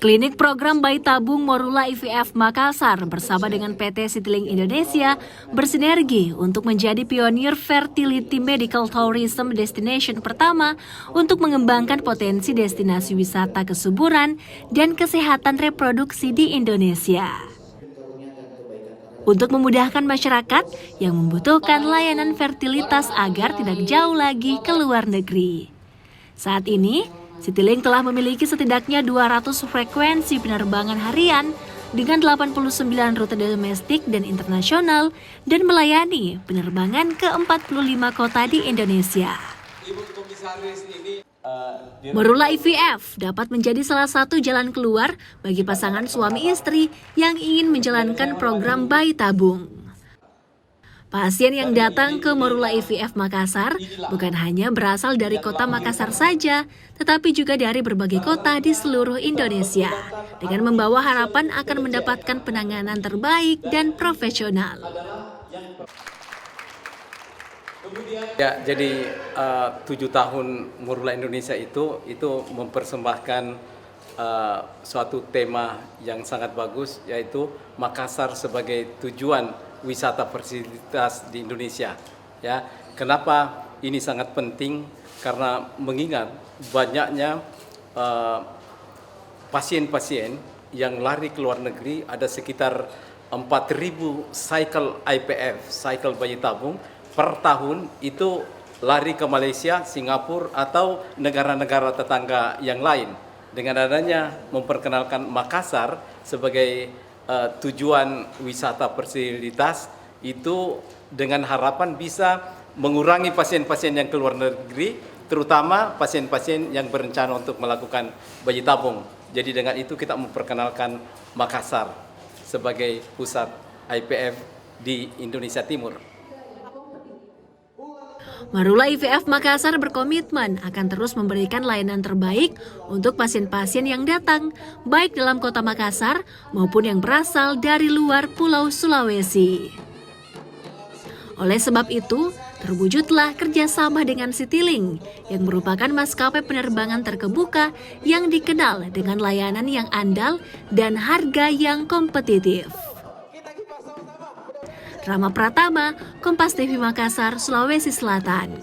Klinik program bayi tabung Morula IVF Makassar bersama dengan PT Citylink Indonesia bersinergi untuk menjadi pionir fertility medical tourism destination pertama untuk mengembangkan potensi destinasi wisata kesuburan dan kesehatan reproduksi di Indonesia. Untuk memudahkan masyarakat yang membutuhkan layanan fertilitas agar tidak jauh lagi ke luar negeri. Saat ini, Citylink telah memiliki setidaknya 200 frekuensi penerbangan harian dengan 89 rute domestik dan internasional dan melayani penerbangan ke 45 kota di Indonesia. Morula IVF dapat menjadi salah satu jalan keluar bagi pasangan suami istri yang ingin menjalankan program bayi tabung. Pasien yang datang ke Morula IVF Makassar bukan hanya berasal dari kota Makassar saja, tetapi juga dari berbagai kota di seluruh Indonesia, dengan membawa harapan akan mendapatkan penanganan terbaik dan profesional. Ya, jadi 7 tahun Morula Indonesia itu mempersembahkan suatu tema yang sangat bagus, yaitu Makassar sebagai tujuan wisata fasilitas di Indonesia. Ya, kenapa ini sangat penting? Karena mengingat banyaknya pasien-pasien yang lari ke luar negeri, ada sekitar 4.000 cycle IVF, cycle bayi tabung per tahun itu lari ke Malaysia, Singapura atau negara-negara tetangga yang lain. Dengan adanya memperkenalkan Makassar sebagai tujuan wisata fasilitas itu dengan harapan bisa mengurangi pasien-pasien yang keluar negeri, terutama pasien-pasien yang berencana untuk melakukan bayi tabung. Jadi dengan itu kita memperkenalkan Makassar sebagai pusat IVF di Indonesia Timur. Morula IVF Makassar berkomitmen akan terus memberikan layanan terbaik untuk pasien-pasien yang datang, baik dalam kota Makassar maupun yang berasal dari luar Pulau Sulawesi. Oleh sebab itu, terwujudlah kerjasama dengan Citylink yang merupakan maskapai penerbangan terkebuka yang dikenal dengan layanan yang andal dan harga yang kompetitif. Rama Pratama, Kompas TV Makassar, Sulawesi Selatan.